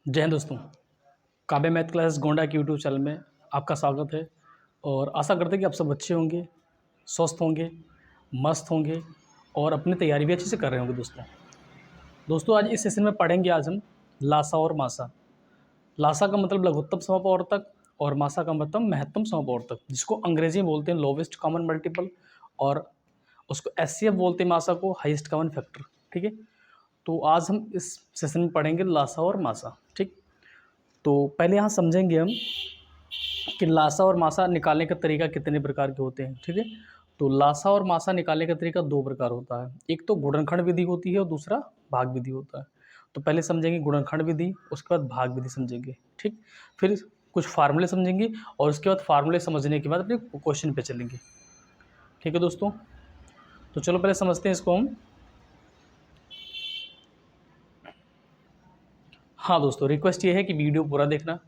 जय हिंद दोस्तों। काव्य मैथ क्लासेस गोंडा के यूट्यूब चैनल में आपका स्वागत है और आशा करते हैं कि आप सब अच्छे होंगे, स्वस्थ होंगे, मस्त होंगे और अपनी तैयारी भी अच्छे से कर रहे होंगे। दोस्तों आज इस सेशन में पढ़ेंगे आज हम लासा और मासा। लासा का मतलब लघुत्तम समपवर्तक और मासा का मतलब महत्तम समपवर्तक, जिसको अंग्रेजी में बोलते हैं लोवेस्ट कॉमन मल्टीपल और उसको एचसीएफ बोलते हैं, मासा को हाईएस्ट कॉमन फैक्टर। ठीक है, तो आज हम इस सेशन में पढ़ेंगे लासा और मासा। ठीक, तो पहले यहाँ समझेंगे हम कि लासा और मासा निकालने का तरीका कितने प्रकार के होते हैं। ठीक है, तो लासा और मासा निकालने का तरीका दो प्रकार होता है, एक तो गुणनखंड विधि होती है और दूसरा भाग विधि होता है। तो पहले समझेंगे गुणनखंड विधि, उसके बाद भाग विधि समझेंगे। ठीक, फिर कुछ फार्मूले समझेंगे और उसके बाद फार्मूले समझने के बाद अपने क्वेश्चन पे चलेंगे। ठीक है दोस्तों, तो चलो पहले समझते हैं इसको हम। हाँ दोस्तों, रिक्वेस्ट ये है कि वीडियो पूरा देखना।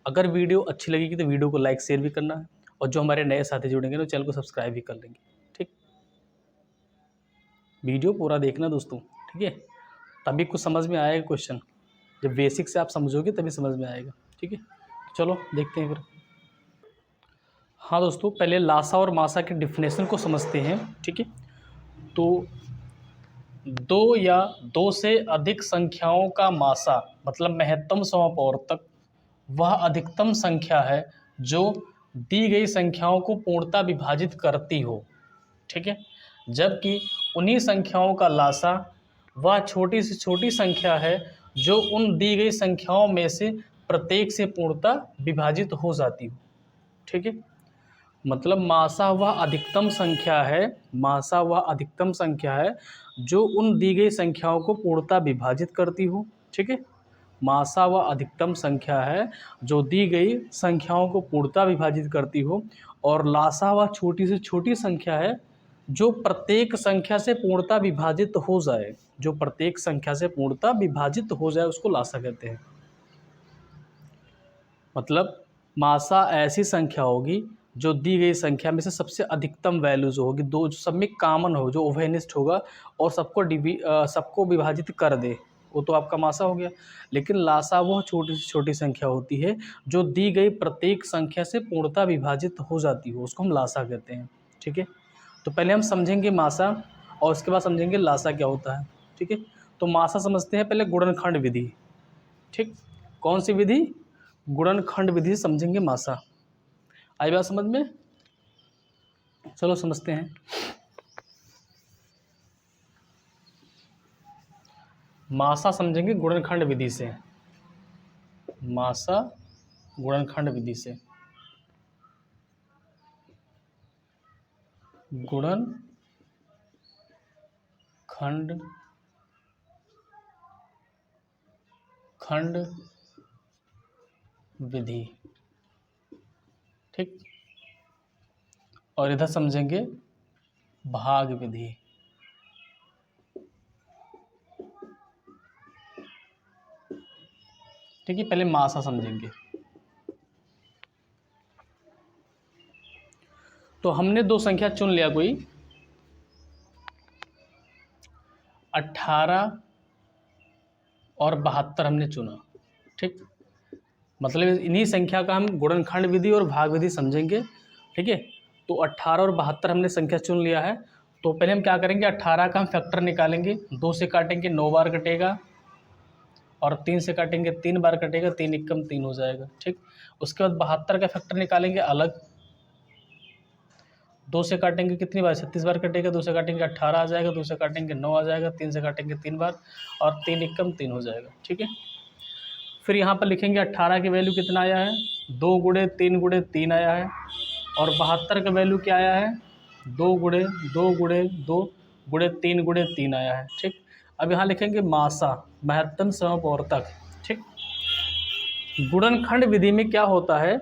अगर वीडियो अच्छी लगेगी तो वीडियो को लाइक शेयर भी करना है और जो हमारे नए साथी जुड़ेंगे तो चैनल को सब्सक्राइब भी कर लेंगे। ठीक, वीडियो पूरा देखना दोस्तों। ठीक है, तभी कुछ समझ में आएगा क्वेश्चन। जब बेसिक से आप समझोगे तभी समझ में आएगा। ठीक है, चलो देखते हैं फिर। हाँ दोस्तों, पहले लासा और मासा के डिफिनेशन को समझते हैं। ठीक है, तो दो या दो से अधिक संख्याओं का मासा मतलब महत्तम समपवर्तक वह अधिकतम संख्या है जो दी गई संख्याओं को पूर्णतः विभाजित करती हो। ठीक है, जबकि उन्हीं संख्याओं का लासा वह छोटी से छोटी संख्या है जो उन दी गई संख्याओं में से प्रत्येक से पूर्णतः विभाजित हो जाती हो। ठीक है, मतलब मासा वह अधिकतम संख्या है, मासा वह अधिकतम संख्या है जो उन दी गई संख्याओं को पूर्णतः विभाजित करती हो। ठीक है, मासा वह अधिकतम संख्या है जो दी गई संख्याओं को पूर्णतः विभाजित करती हो, और लासा वह छोटी से छोटी संख्या है जो प्रत्येक संख्या से पूर्णतः विभाजित हो जाए। जो प्रत्येक संख्या से पूर्णतः विभाजित हो जाए उसको लासा कहते हैं। मतलब मासा ऐसी संख्या होगी जो दी गई संख्या में से सबसे अधिकतम वैल्यू जो होगी, दो जो सब में कॉमन हो, जो ओवेनिस्ट होगा और सबको विभाजित कर दे, वो तो आपका मासा हो गया। लेकिन लासा वह छोटी से छोटी संख्या होती है जो दी गई प्रत्येक संख्या से पूर्णतः विभाजित हो जाती हो, उसको हम लासा कहते हैं। ठीक है, तो पहले हम समझेंगे मासा और उसके बाद समझेंगे लासा क्या होता है। ठीक है, तो मासा समझते हैं पहले गुणनखंड विधि। ठीक, कौन सी विधि? गुणनखंड विधि से समझेंगे मासा। आई बात समझ में? चलो समझते हैं। मासा समझेंगे गुणनखंड विधि से। मासा गुणनखंड विधि से। गुणनखंड विधि। ठीक, और इधर समझेंगे भाग विधि। ठीक है, पहले मासा समझेंगे। तो हमने दो संख्या चुन लिया, कोई 18 और 72 हमने चुना। ठीक, मतलब इन्हीं संख्या का हम गुणनखंड विधि और भाग विधि समझेंगे। ठीक है, तो 18 और 72 हमने संख्या चुन लिया है। तो पहले हम क्या करेंगे, 18 का हम फैक्टर निकालेंगे, 2 से काटेंगे 9 बार कटेगा, और 3 से काटेंगे 3 बार कटेगा, 3 एकम 3 हो जाएगा। ठीक, उसके बाद 72 का फैक्टर निकालेंगे अलग, 2 से काटेंगे कितनी बार, 36 बार कटेगा, 2 से काटेंगे 18 आ जाएगा, 2 से काटेंगे 9 आ जाएगा, 3 से काटेंगे 3 बार, और 3 एकम 3 हो जाएगा। ठीक है, फिर यहाँ पर लिखेंगे 18 की वैल्यू कितना आया है, 2 गुणे 3 गुणे 3 आया है, और 72 का वैल्यू क्या आया है, 2 गुणे 2 गुणे 2 गुणे 3 गुणे 3 आया है। ठीक, अब यहाँ लिखेंगे मासा महत्तम समपवर्तक। ठीक, गुणनखंड विधि में क्या होता है,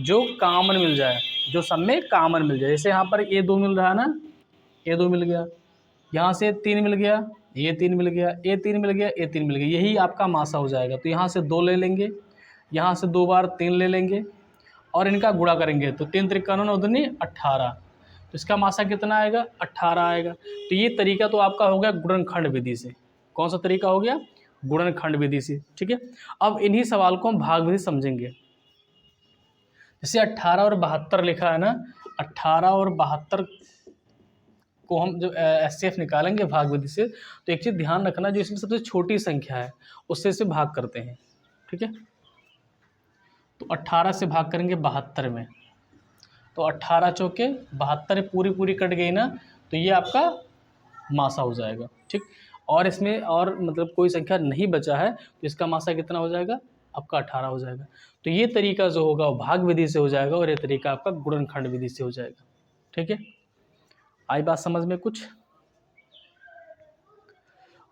जो कॉमन मिल जाए, जो सब में कॉमन मिल जाए। जैसे यहाँ पर ये 2 मिल रहा है ना, ये 2 मिल गया, यहाँ से 3 मिल गया, ये 3 मिल गया, ये 3 मिल गया, ये 3 मिल गया, यही आपका मासा हो जाएगा। तो यहाँ से 2 ले लेंगे, यहाँ से 2 बार 3 ले लेंगे और इनका गुणा करेंगे, तो 3 त्रिक 18। तो इसका मासा कितना आएगा, 18 आएगा। तो ये तरीका तो आपका हो गया गुणनखंड विधि से। कौन सा तरीका हो गया, गुणनखंड विधि से, ठीक है। अब इन्हीं सवाल को हम भाग विधि समझेंगे। जैसे 18 और 72 लिखा है ना, 18 और 72 को हम जब एचसीएफ निकालेंगे भाग विधि से, तो एक चीज़ ध्यान रखना, जो इसमें सबसे छोटी संख्या है उससे इसे भाग करते हैं, ठीक है। तो 18 से भाग करेंगे 72 में, तो 18 चौके 72 पूरी पूरी कट गई ना, तो ये आपका मासा हो जाएगा, ठीक। और इसमें और मतलब कोई संख्या नहीं बचा है, तो इसका मासा कितना हो जाएगा, आपका 18 हो जाएगा। तो ये तरीका जो होगा वो भाग विधि से हो जाएगा, और ये तरीका आपका गुणनखंड विधि से हो जाएगा, ठीक है। आई बात समझ में कुछ?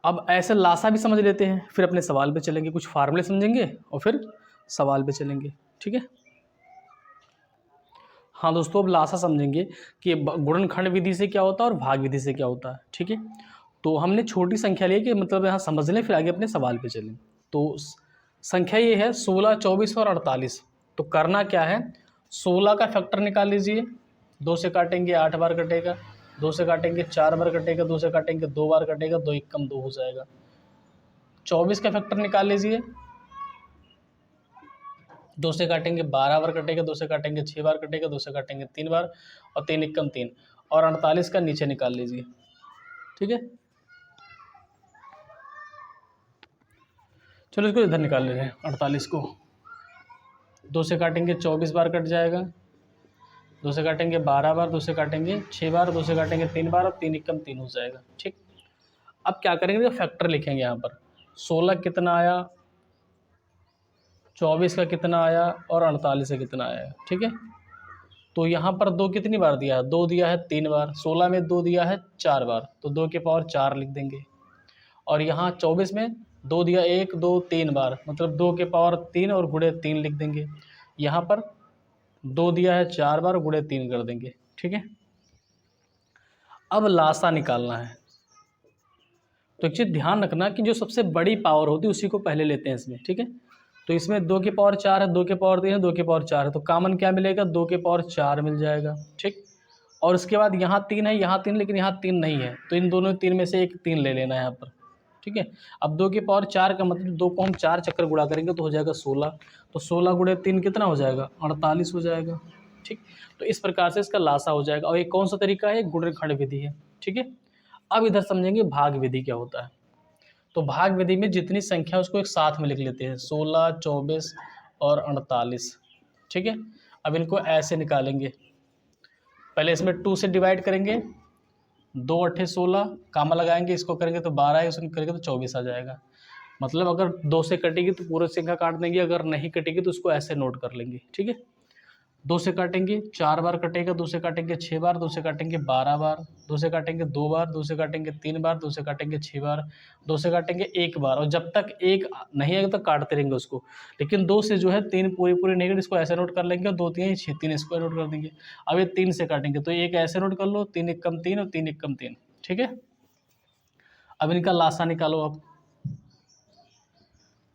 अब ऐसे लासा भी समझ लेते हैं, फिर अपने सवाल पे चलेंगे, कुछ फार्मूले समझेंगे और फिर सवाल पे चलेंगे, ठीक है। हाँ दोस्तों, अब लासा समझेंगे कि गुणनखंड विधि से क्या होता है और भाग विधि से क्या होता है, ठीक है। तो हमने छोटी संख्या ली कि मतलब यहाँ समझ लें, फिर आगे अपने सवाल पे चलें। तो संख्या ये है 16, 24 और 48। तो करना क्या है, 16 का फैक्टर निकाल लीजिए, 2 से काटेंगे 8 बार कटेगा, 2 से काटेंगे 4 बार कटेगा, 2 से काटेंगे 2 बार कटेगा, 2 एक कम 2 हो जाएगा। 24 का फैक्टर निकाल लीजिए, 2 से काटेंगे 12 बार कटेगा, 2 से काटेंगे 6 बार कटेगा, 2 से काटेंगे 3 बार, और 3 एक कम 3, और 48 का नीचे निकाल लीजिए, ठीक है। चलो इसको इधर निकाल ले रहे हैं, 48 को 2 से काटेंगे 24 बार कट जाएगा, 2 से काटेंगे 12 बार, 2 से काटेंगे 6 बार, 2 से काटेंगे 3 बार, और 3 एक कम 3 हो जाएगा, ठीक। अब क्या करेंगे, फैक्टर लिखेंगे यहाँ पर, 16 कितना आया, 24 का कितना आया, और 48 का कितना आया, ठीक है। तो यहाँ पर 2 कितनी बार दिया है, 2 दिया है 3 बार, 16 में 2 दिया है 4 बार, तो 2 के पावर 4 लिख देंगे। और यहाँ 24 में 2 दिया 1, 2, 3 बार, मतलब 2 के पावर 3 और गुणे 3 लिख देंगे। यहाँ पर 2 दिया है 4 बार, गुणे 3 कर देंगे, ठीक है। अब लासा निकालना है, तो एक चीज़ ध्यान रखना कि जो सबसे बड़ी पावर होती है उसी को पहले लेते हैं इसमें, ठीक है। तो इसमें 2 के पावर 4 है, 2 के पावर 3 है, 2 के पावर 4 है, तो कॉमन क्या मिलेगा, 2 के पावर 4 मिल जाएगा, ठीक। और उसके बाद यहाँ 3 है, यहाँ 3, लेकिन यहाँ 3 नहीं है, तो इन दोनों 3 में से एक 3 ले लेना है यहाँ पर, ठीक है। अब 2 के पावर 4 का मतलब 2 को हम 4 चक्कर गुणा करेंगे तो हो जाएगा 16, तो 16 गुणे 3 कितना हो जाएगा, 48 हो जाएगा, ठीक। तो इस प्रकार से इसका लासा हो जाएगा, और ये कौन सा तरीका है, गुणनखंड विधि है, ठीक है। अब इधर समझेंगे भाग विधि क्या होता है। तो भाग विधि में जितनी संख्या उसको एक साथ में लिख लेते हैं, 16, 24 और 48, ठीक है। अब इनको ऐसे निकालेंगे, पहले इसमें 2 से डिवाइड करेंगे, 2 अट्ठे 16, कामा लगाएंगे, इसको करेंगे तो 12 है, इसको करेंगे तो 24 आ जाएगा। मतलब अगर 2 से कटेगी तो पूरी संख्या काट देंगे, अगर नहीं कटेगी तो उसको ऐसे नोट कर लेंगे, ठीक है। 2 से काटेंगे 4 बार कटेगा, 2 से काटेंगे 6 बार, 2 से काटेंगे 12 बार, 2 से काटेंगे 2 बार, 2 से काटेंगे 3 बार, 2 से काटेंगे 6 बार, 2 से काटेंगे 1 बार, और जब तक 1 नहीं आएगा तो काटते रहेंगे उसको। लेकिन 2 से जो है 3 पूरी पूरी नहीं कटी, इसको ऐसे नोट कर लेंगे, और 2 3 6 3 इसको नोट कर देंगे। अब ये 3 से काटेंगे तो 1 ऐसे नोट कर लो, 3 एक कम 3 और 3 एक कम 3, ठीक है। अब इनका लासा निकालो आप,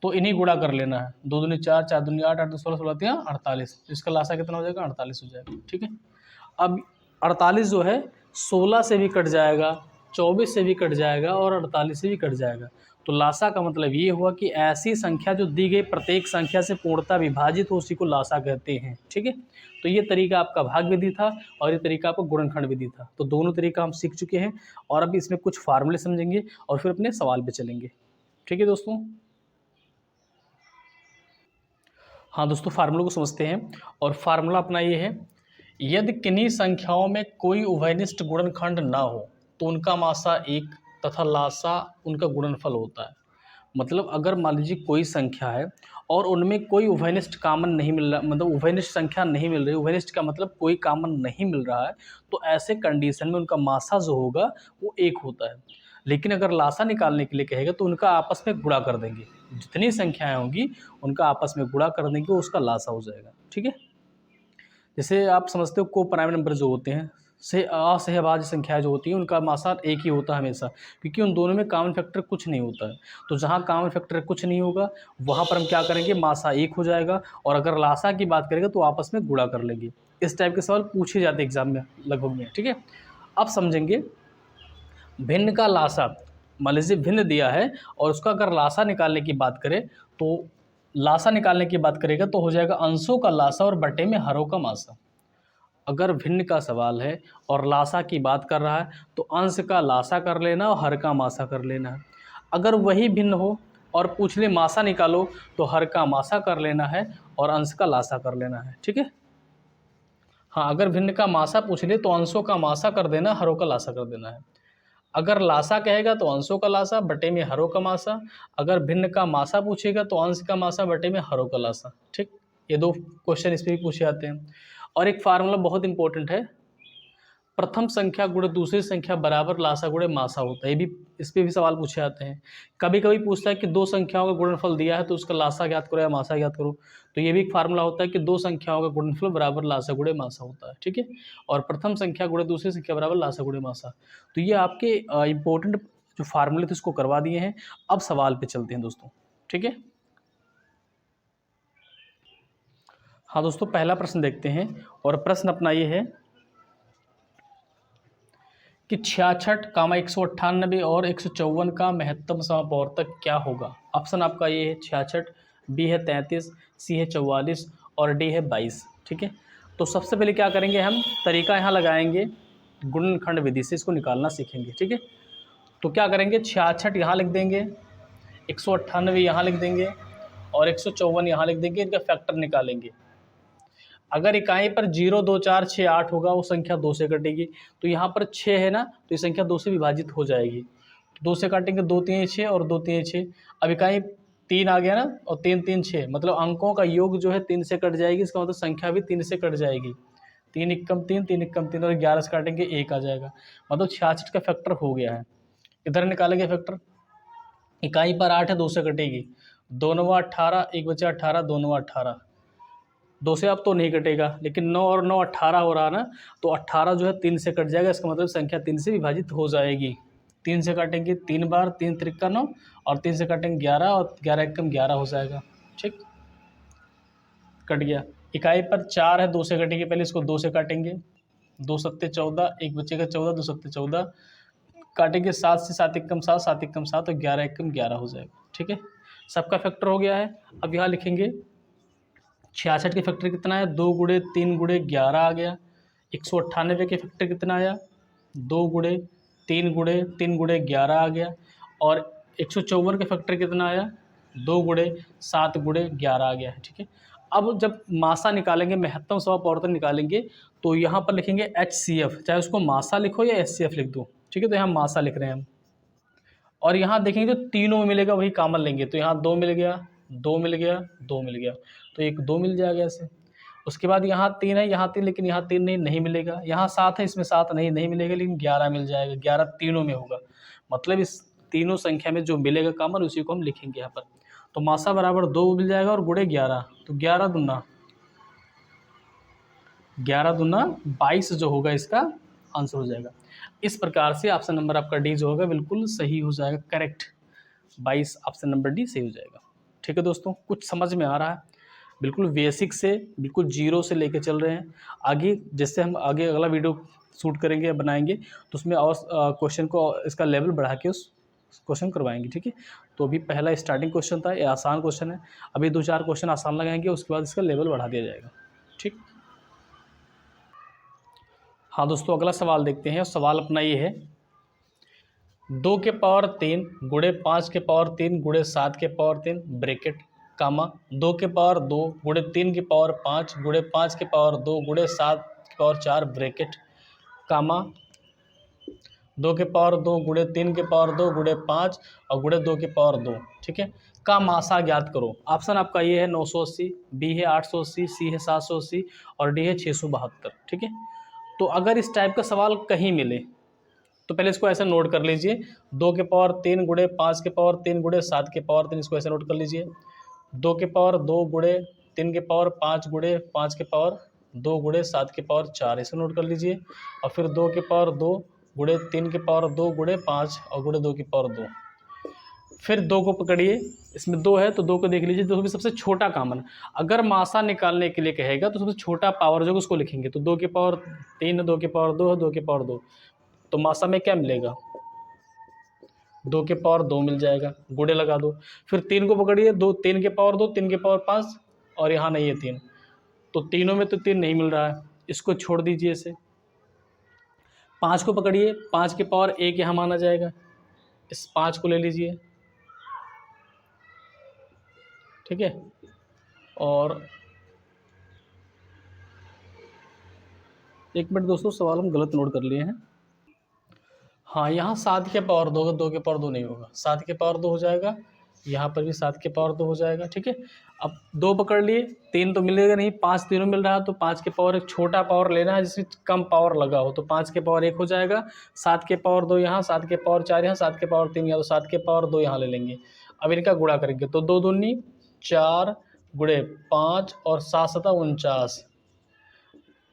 तो इन्हीं गुणा कर लेना है, 2 दूनी 4, 4 दूनी 8, 8 दूनी 16, 16 तिया 48, तो इसका लासा कितना हो जाएगा, 48 हो जाएगा, ठीक है। अब 48 जो है 16 से भी कट जाएगा, 24 से भी कट जाएगा, और 48 से भी कट जाएगा। तो लासा का मतलब ये हुआ कि ऐसी संख्या जो दी गई प्रत्येक संख्या से पूर्णतः विभाजित हो, उसी को लासा कहते हैं, ठीक है। तो ये तरीका आपका भाग विधि था, और ये तरीका आपका गुणनखंड विधि था। तो दोनों तरीका हम सीख चुके हैं, और अभी इसमें कुछ फार्मूले समझेंगे और फिर अपने सवाल पे चलेंगे, ठीक है दोस्तों। हाँ दोस्तों, फार्मूला को समझते हैं, और फार्मूला अपना ये है, यदि किन्हीं संख्याओं में कोई उभयनिष्ठ गुणनखंड ना हो तो उनका मासा 1 तथा लासा उनका गुणनफल होता है। मतलब अगर मान लीजिए कोई संख्या है और उनमें कोई उभयनिष्ठ कॉमन नहीं मिल रहा, मतलब उभयनिष्ठ संख्या नहीं मिल रही, उभयनिष्ठ का मतलब कोई कॉमन नहीं मिल रहा है, तो ऐसे कंडीशन में उनका मासा जो होगा वो 1 होता है। लेकिन अगर लासा निकालने के लिए कहेगा तो उनका आपस में गुणा कर देंगे, जितनी संख्याएं होंगी उनका आपस में गुणा कर देंगे, उसका लासा हो जाएगा, ठीक है। जैसे आप समझते हो को प्राइम नंबर जो होते हैं, से असहभाज्य संख्याएं जो होती हैं, उनका मासा 1 ही होता है हमेशा, क्योंकि उन दोनों में कॉमन फैक्टर कुछ नहीं होता है। तो जहाँ कॉमन फैक्टर कुछ नहीं होगा वहाँ पर हम क्या करेंगे, मासा 1 हो जाएगा, और अगर लासा की बात करेंगे तो आपस में गुणा कर लेंगे। इस टाइप के सवाल पूछे जाते हैं एग्जाम में लगभग में, ठीक है। अब समझेंगे भिन्न का लासा, मान लीजिए भिन्न दिया है और उसका अगर लासा निकालने की बात करें तो लासा निकालने की बात करेगा तो हो जाएगा अंशों का लासा और बटे में हरों का मासा। अगर भिन्न का सवाल है और लासा की बात कर रहा है तो अंश का लासा कर लेना और हर का मासा कर लेना है। अगर वही भिन्न हो और पूछ ले मासा निकालो तो हर का मासा कर लेना है और अंश का लासा कर लेना है। ठीक है, हाँ, अगर भिन्न का मासा पूछ ले तो अंशों का मासा कर देना, हरों का लासा कर देना है। अगर लासा कहेगा तो अंशों का लासा बटे में हरों का मासा। अगर भिन्न का मासा पूछेगा तो अंश का मासा बटे में हरों का लासा। ठीक, ये दो क्वेश्चन इस पर भी पूछे जाते हैं। और एक फार्मूला बहुत इंपॉर्टेंट है, प्रथम संख्या गुणे दूसरी संख्या बराबर लासा गुणे मासा होता है। ये भी इस पर भी सवाल पूछे जाते हैं। कभी कभी पूछता है कि दो संख्याओं का गुणनफल दिया है तो उसका लासा ज्ञात करो या मासा ज्ञात करो। तो ये भी एक फार्मूला होता है कि दो संख्याओं का गुणनफल बराबर लासा गुणे मासा होता है। ठीक है, और प्रथम संख्या गुणे दूसरी संख्या बराबर लासा गुणे मासा। तो ये आपके इंपॉर्टेंट जो फार्मूले थे उसको करवा दिए हैं। अब सवाल पे चलते हैं दोस्तों। ठीक है, हाँ दोस्तों, पहला प्रश्न देखते हैं और प्रश्न अपना ये है कि 66, 198 और 154 का महत्तम समापवर्तक क्या होगा। ऑप्शन आपका ये है 66, बी है 33, सी है 44 और डी है 22। ठीक है, तो सबसे पहले क्या करेंगे, हम तरीका यहाँ लगाएंगे, गुणनखंड विधि से इसको निकालना सीखेंगे। ठीक है, तो क्या करेंगे, 66 यहाँ लिख देंगे, 198 यहाँ लिख देंगे और 154 यहाँ लिख देंगे। इनका फैक्टर निकालेंगे। अगर इकाई पर 0, 2, 4, 6, 8 होगा वो संख्या 2 से कटेगी। तो यहाँ पर 6 है ना, तो ये संख्या 2 से विभाजित हो जाएगी। 2 से काटेंगे, 2 3 6 और 2 3 6। अब इकाई 3 आ गया ना, और 3 3 6, मतलब अंकों का योग जो है 3 से कट जाएगी। इसका मतलब संख्या भी 3 से कट जाएगी। 3 एकम 3, 3 एकम 3 और 11 से काटेंगे 1 आ जाएगा। मतलब 66 का फैक्टर हो गया है। इधर निकालेंगे फैक्टर, इकाई पर 8 है, 2 से कटेगी, 2 9 18, 1 बचा 18, 2 9 18। 2 से अब तो नहीं कटेगा, लेकिन 9 और 9 18 हो रहा ना, तो 18 जो है 3 से कट जाएगा। इसका मतलब संख्या 3 से विभाजित हो जाएगी। 3 से काटेंगे 3 बार, 3 त्रिका 9 और 3 से काटेंगे 11 और 11 एकम 11 हो जाएगा। ठीक, कट गया। इकाई पर 4 है, 2 से कटेगी, पहले इसको 2 से काटेंगे, 2 सत्ते 14, 1 बचेगा 14, 2 सत्ते 14, काटेंगे 7 से, 7 एकम 7, 7 एकम 7 और 11 एकम 11 हो जाएगा। ठीक है, सबका फैक्टर हो गया है। अब यहाँ लिखेंगे 66 के फैक्टर कितना है, 2 गुणे 3 गुणे 11 आ गया। 198 के फैक्टर कितना आया, 2 गुणे 3 गुणे 3 गुणे 11 आ गया। और 154 के फैक्टर कितना आया, 2 गुणे 7 गुणे 11 आ गया है। ठीक है, अब जब मासा निकालेंगे, महत्तम समापवर्तक निकालेंगे, तो यहाँ पर लिखेंगे HCF, चाहे उसको मासा लिखो या HCF लिख दो। ठीक है, तो यहाँ मासा लिख रहे हैं हम। और यहाँ देखेंगे जो तीनों में मिलेगा वही कॉमन लेंगे, तो यहाँ 2 मिल गया, 2 मिल गया, 2 मिल गया, तो एक 2 मिल जाएगा ऐसे। उसके बाद यहाँ 3 है, यहाँ 3, लेकिन यहाँ 3 नहीं मिलेगा। यहाँ 7 है, इसमें 7 नहीं मिलेगा, लेकिन 11 मिल जाएगा। 11 तीनों में होगा, मतलब इस तीनों संख्या में जो मिलेगा कॉमन उसी को हम लिखेंगे यहाँ पर। तो मासा बराबर 2 मिल जाएगा और गुणे 11, तो 11 दूना 22 जो होगा इसका आंसर हो जाएगा। इस प्रकार से ऑप्शन नंबर आपका डी जो होगा बिल्कुल सही हो जाएगा, करेक्ट। 22 ऑप्शन नंबर डी सही हो जाएगा। ठीक है दोस्तों, कुछ समझ में आ रहा है, बिल्कुल बेसिक से, बिल्कुल जीरो से लेके चल रहे हैं। आगे जैसे हम आगे अगला वीडियो शूट करेंगे या बनाएंगे तो उसमें और क्वेश्चन को इसका लेवल बढ़ा के उस क्वेश्चन करवाएंगे। ठीक है, तो अभी पहला स्टार्टिंग क्वेश्चन था, ये आसान क्वेश्चन है। अभी 2-4 क्वेश्चन आसान लगाएंगे, उसके बाद इसका लेवल बढ़ा दिया जाएगा। ठीक, हाँ दोस्तों, अगला सवाल देखते हैं। सवाल अपना ये है, 2 के पावर 3 गुणे 5 के पावर 3 गुणे 7 के पावर 3 ब्रैकेट कामा 2 के पावर 2 गुणे 3 के पावर 5 गुणे 5 के पावर 2 गुणे 7 के पावर 4 ब्रैकेट कामा 2 के पावर 2 गुणे 3 के पावर 2 गुणे 5 और गुणे 2 के पावर 2। ठीक है, का मासा ज्ञात करो। ऑप्शन आपका ये है 980, बी है 880, सी है 780 और डी है 672। ठीक है, तो अगर इस टाइप का सवाल कहीं मिले तो पहले इसको ऐसे नोट कर लीजिए, 2 के पावर 3 गुणे 5 के पावर 3 गुणे 7 के पावर 3, इसको ऐसे नोट कर लीजिए। 2 के पावर 2 गुणे 3 के पावर 5 गुणे 5 के पावर 2 गुणे 7 के पावर 4, इसे नोट कर लीजिए। और फिर 2 के पावर 2 गुणे 3 के पावर 2 गुणे 5 और गुणे 2 के पावर 2। फिर 2 को पकड़िए, इसमें 2 है तो 2 को देख लीजिए, 2 भी सबसे छोटा कॉमन। अगर मासा निकालने के लिए कहेगा तो सबसे छोटा पावर जो उसको लिखेंगे। तो 2 के पावर 3 है, 2 के पावर 2 है, 2 के पावर 2, तो मासा में क्या मिलेगा, 2 के पावर 2 मिल जाएगा, गुणे लगा दो। फिर 3 को पकड़िए, 3 के पावर 2, 3 के पावर 5, और यहाँ नहीं है 3, तो तीनों में तो 3 नहीं मिल रहा है, इसको छोड़ दीजिए इसे। 5 को पकड़िए, 5 के पावर 1 यहाँ माना जाएगा, इस 5 को ले लीजिए, ठीक है। और एक मिनट दोस्तों, सवाल हम गलत नोट कर लिए हैं। हाँ, यहाँ 7 के पावर 2 होगा, 2 के पावर 2 नहीं होगा, 7 के पावर 2 हो जाएगा, यहाँ पर भी 7 के पावर 2 हो जाएगा, ठीक है। अब 2 पकड़ लिए, 3 तो मिलेगा नहीं, 5 तीनों मिल रहा है, तो 5 के पावर एक छोटा पावर लेना है जिसमें कम पावर लगा हो, तो 5 के पावर 1 हो जाएगा, 7 के पावर 2 यहाँ, 7 के पावर 4 यहाँ, 7 के पावर 3 यहाँ, तो 7 के पावर 2 यहाँ ले लेंगे। अब इनका गुणा करेंगे तो 2 दूनी 4 गुणे 5 और 7 सता 49,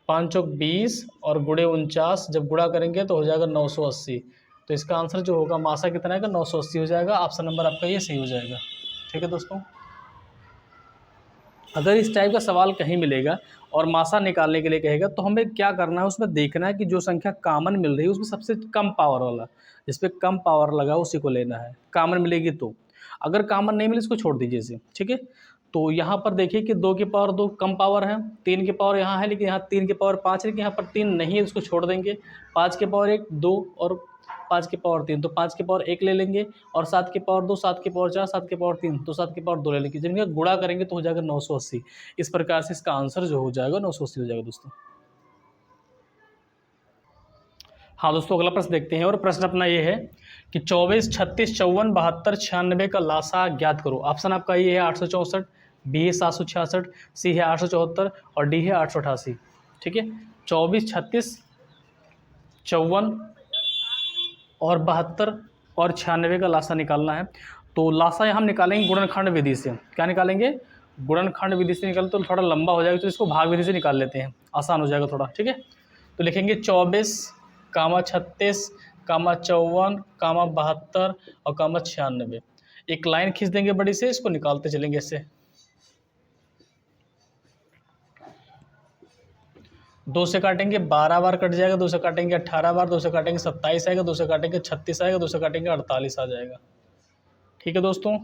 5 चौक 20 और गुणे 49, जब गुणा करेंगे तो हो जाएगा 980। तो इसका आंसर जो होगा मासा कितना है, 980 हो जाएगा। ऑप्शन नंबर आपका ये सही हो जाएगा, ठीक है दोस्तों। अगर इस टाइप का सवाल कहीं मिलेगा और मासा निकालने के लिए कहेगा, तो हमें क्या करना है, उसमें देखना है कि जो संख्या कॉमन मिल रही है उसमें सबसे कम पावर वाला, जिस पे कम पावर लगा उसी को लेना है, कॉमन मिलेगी तो। अगर कॉमन नहीं मिले इसको छोड़ दीजिए इसे, ठीक है। तो यहाँ पर देखिए कि 2 के पावर 2 कम पावर है, 3 के पावर यहाँ है, लेकिन यहाँ 3 के पावर 5 है, लेकिन यहाँ पर 3 नहीं है, इसको छोड़ देंगे। 5 के पावर 1 2 और 5 के पावर 3, तो 5 के पावर 1 ले लेंगे, और 7 के पावर 2, 7 के पावर 4, 7 के पावर 3, तो 7 के पावर 2 ले लेंगे। जब इनका गुणा करेंगे तो हो जाएगा 980। इस प्रकार से इसका आंसर जो हो जाएगा 980 हो जाएगा दोस्तों। हाँ दोस्तों, अगला प्रश्न देखते हैं, और प्रश्न अपना ये है कि 24, 36, 54, 72, 96 का लासा ज्ञात करो। ऑप्शन आपका ये है 864, बी है 766, सी है 874 और डी है 888, ठीक है। 24, 36, 54 और 72 और 96 का लासा निकालना है। तो लासा हम निकालेंगे गुणनखंड विधि से। क्या निकालेंगे? गुणनखंड विधि से निकालें तो थोड़ा लंबा हो जाएगा, तो इसको भाग विधि से निकाल लेते हैं, आसान हो जाएगा थोड़ा, ठीक है। तो लिखेंगे 24, 36, 54, 72 और 96। एक लाइन खींच देंगे बड़ी से, इसको निकालते चलेंगे इससे। 2 से काटेंगे 12 बार कट जाएगा, 2 से काटेंगे 18 बार, 2 से काटेंगे 27 आएगा, 2 से काटेंगे 36 आएगा, 2 से काटेंगे 48 आ जाएगा, ठीक है दोस्तों।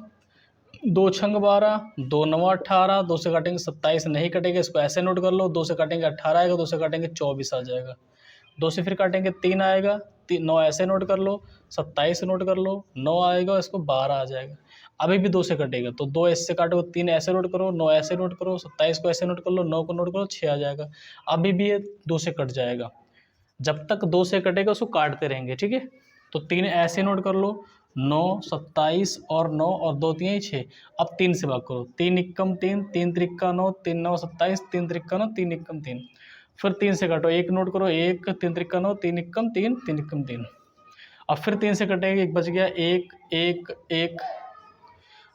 2 छंग 12, 2 9 18, 2 से काटेंगे 27 नहीं कटेगा, इसको ऐसे नोट कर लो। 2 से काटेंगे 18 आएगा, 2 से काटेंगे 24 आ जाएगा। 2 से फिर काटेंगे 3 आएगा, 9 ऐसे नोट कर लो, 27 नोट कर लो, 9 आएगा, इसको 12 आ जाएगा। अभी भी 2 से कटेगा, तो 2 ऐसे काटो, 3 ऐसे नोट करो, 9 ऐसे नोट करो, 27 को ऐसे नोट कर लो, 9 को नोट करो, 6 आ जाएगा। अभी भी ये 2 से कट जाएगा, जब तक 2 से कटेगा उसको काटते रहेंगे, ठीक है। तो 3 ऐसे नोट कर लो, 9, 27 और 9 और 2 3 6। अब 3 से भाग करो, 3 इक्कम 3, 3 त्रिक्का 9, 3 9 27, 3 त्रिक्का 9, 3 इक्कम 3। फिर 3 से काटो, 1 नोट करो, 1, 3 त्रिक्का 9, 3 इक्कम 3, 3 इक्कम 3। अब फिर 3 से कटेगा, 1 बच गया, 1 1 1।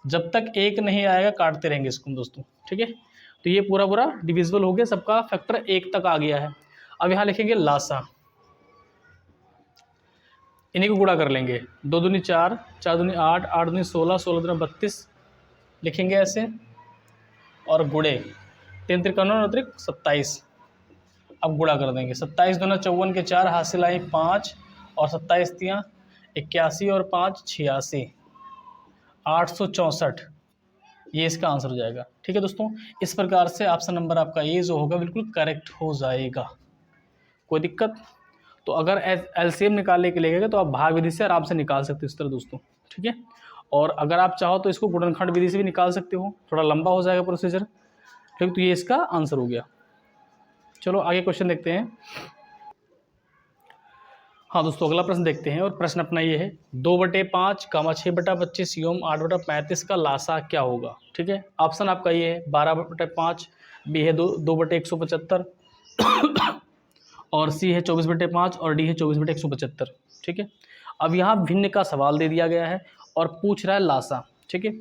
जब तक 1 नहीं आएगा काटते रहेंगे इसको दोस्तों, ठीक है। तो ये पूरा पूरा डिविजिबल हो गया, सबका फैक्टर 1 तक आ गया है। अब यहाँ लिखेंगे लासा, इन्हीं को गुणा कर लेंगे। 2 दूनी 4, 4 दूनी 8, 8 दूनी 16, 16 दूनी 32 लिखेंगे ऐसे, और गुणे 3 त्रिक 9 त्रिक 27। अब गुणा कर देंगे, 27 दूना 54 के 4, हासिल आई 5 और 27 तियाँ 81 और 5 86, 864। ये इसका आंसर हो जाएगा, ठीक है दोस्तों। इस प्रकार से ऑप्शन नंबर आपका ये जो होगा बिल्कुल करेक्ट हो जाएगा, कोई दिक्कत। तो अगर एलसीएम निकालने के लिए गए तो आप भाग विधि से आराम से निकाल सकते हो इस तरह दोस्तों, ठीक है। और अगर आप चाहो तो इसको गुणनखंड विधि से भी निकाल सकते हो, थोड़ा लंबा हो जाएगा प्रोसीजर, ठीक। तो ये इसका आंसर हो गया। चलो आगे क्वेश्चन देखते हैं। हाँ दोस्तों, अगला प्रश्न देखते हैं, और प्रश्न अपना ये है 2/5, 6/25 योग 8/35 का लासा क्या होगा, ठीक है। ऑप्शन आपका ये है 12/5, बी है 2/175 और सी है 24/5 और डी है 24/175, ठीक है। अब यहाँ भिन्न का सवाल दे दिया गया है और पूछ रहा है लासा, ठीक है।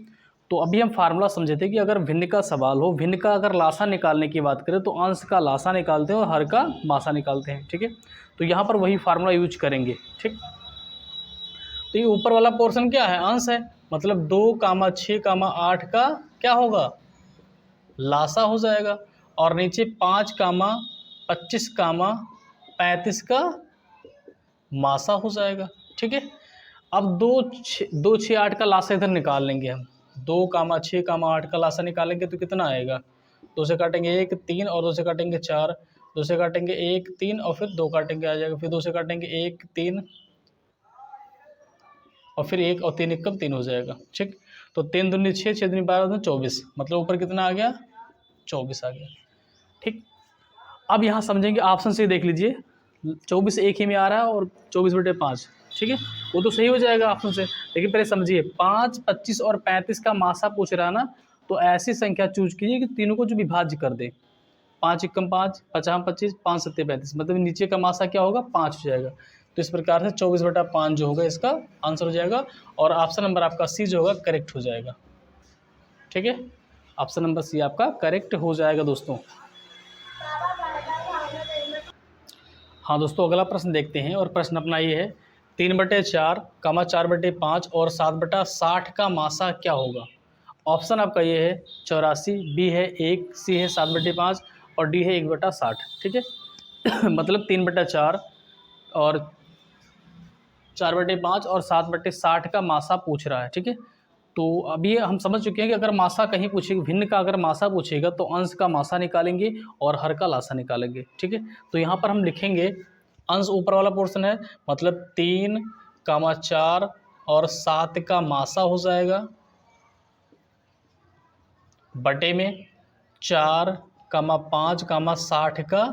तो अभी हम फार्मूला समझे थे कि अगर भिन्न का सवाल हो, भिन्न का अगर लासा निकालने की बात करें तो अंश का लासा निकालते हैं और हर का मासा निकालते हैं, ठीक है। तो यहाँ पर वही फार्मूला यूज करेंगे, ठीक। तो ये ऊपर वाला पोर्शन क्या है, अंश है, मतलब 2, 6, 8 का क्या होगा, लासा हो जाएगा। और नीचे 5, 25, 35 का मासा हो जाएगा, ठीक है। अब 2 6 8 का लासा इधर निकाल लेंगे हम, 2, 6, 8 का लासा निकालेंगे तो कितना आएगा, 2 से काटेंगे 1 3 और 2 से काटेंगे 4, 2 से काटेंगे 1 3 और फिर 2 काटेंगे आ जाएगा, फिर 2 से काटेंगे 1 3 और फिर 1 और 3 1 3 हो जाएगा। ठीक, तो 3 दूनी 6, 6 दूनी 12 24, मतलब ऊपर कितना आ गया, 24 आ गया। ठीक, अब यहाँ समझेंगे, ऑप्शन से देख लीजिए, 24 एक ही में आ रहा है और 24/5, ठीक है, वो तो सही हो जाएगा ऑप्शन से। लेकिन पहले समझिए, 5 25 और 35 का मासा पूछ रहा ना, तो ऐसी संख्या चूज कीजिए कि तीनों को जो विभाज्य कर दे। 5 एकम 5, 50 25, 5 सत्ते 35, मतलब नीचे का मासा क्या होगा, 5 हो जाएगा। तो इस प्रकार से 24/5 जो होगा इसका आंसर हो जाएगा, और ऑप्शन नंबर आपका सी जो होगा करेक्ट हो जाएगा। ठीक है, ऑप्शन नंबर सी आपका करेक्ट हो जाएगा दोस्तों। हाँ दोस्तों, अगला प्रश्न देखते हैं, और प्रश्न अपना ये है, 3/4, 4/5 और 7/60 का मासा क्या होगा। ऑप्शन आपका ये है 84, बी है 1, सी है 7/5 और डी है 1/60। ठीक है मतलब 3/4 और 4/5 और 7/60 का मासा पूछ रहा है। ठीक है, तो अभी हम समझ चुके हैं कि अगर मासा कहीं पूछेगा, भिन्न का अगर मासा पूछेगा तो अंश का मासा निकालेंगे और हर का लासा निकालेंगे। ठीक है, तो यहाँ पर हम लिखेंगे, अंश ऊपर वाला पोर्शन है, मतलब 3, 4 और 7 का मासा हो जाएगा, बटे में 4, 5, 60 का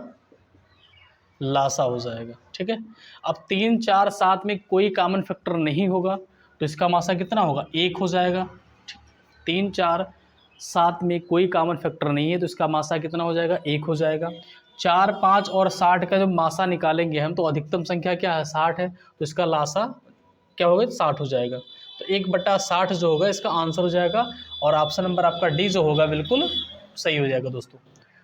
लासा हो जाएगा। ठीक है, अब 3 4 7 में कोई कॉमन फैक्टर नहीं होगा, तो इसका मासा कितना होगा, 1 हो जाएगा। 3 4 7 में कोई कॉमन फैक्टर नहीं है, तो इसका मासा कितना हो जाएगा, 1 हो जाएगा। 4 5 और 60 का जब मासा निकालेंगे हम, तो अधिकतम संख्या क्या है, 60 है, तो इसका लासा क्या होगा, 60 हो जाएगा। तो 1/60 जो होगा इसका आंसर हो जाएगा, और ऑप्शन नंबर आपका डी जो होगा बिल्कुल सही हो जाएगा दोस्तों।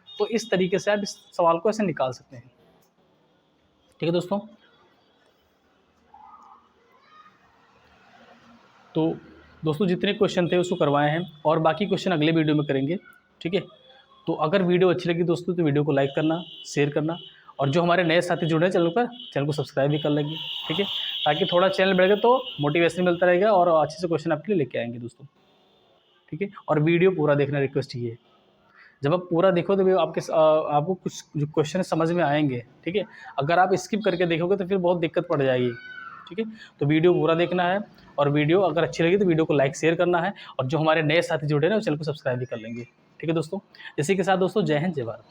तो इस तरीके से आप इस सवाल को ऐसे निकाल सकते हैं। ठीक है दोस्तों, तो दोस्तों जितने क्वेश्चन थे उसको करवाए हैं, और बाकी क्वेश्चन अगले वीडियो में करेंगे। ठीक है, तो अगर वीडियो अच्छी लगी दोस्तों तो वीडियो को लाइक करना, शेयर करना, और जो हमारे नए साथी जुड़े हैं चैनल पर, चैनल को सब्सक्राइब भी कर लेंगे। ठीक है, ताकि थोड़ा चैनल बढ़ेगा तो मोटिवेशन मिलता रहेगा और अच्छे से क्वेश्चन आपके लिए लेके आएंगे दोस्तों। ठीक है, और वीडियो पूरा देखना रिक्वेस्ट ये है, जब आप पूरा देखो तो आपको कुछ जो क्वेश्चन समझ में आएंगे। ठीक है, अगर आप स्किप करके देखोगे तो फिर बहुत दिक्कत पड़ जाएगी। ठीक है, तो वीडियो पूरा देखना है, और वीडियो अगर अच्छी लगी तो वीडियो को लाइक शेयर करना है, और जो हमारे नए साथी जुड़े हैं वो चैनल को सब्सक्राइब भी कर लेंगे। ठीक है दोस्तों, इसी के साथ दोस्तों जय हिंद जय भारत।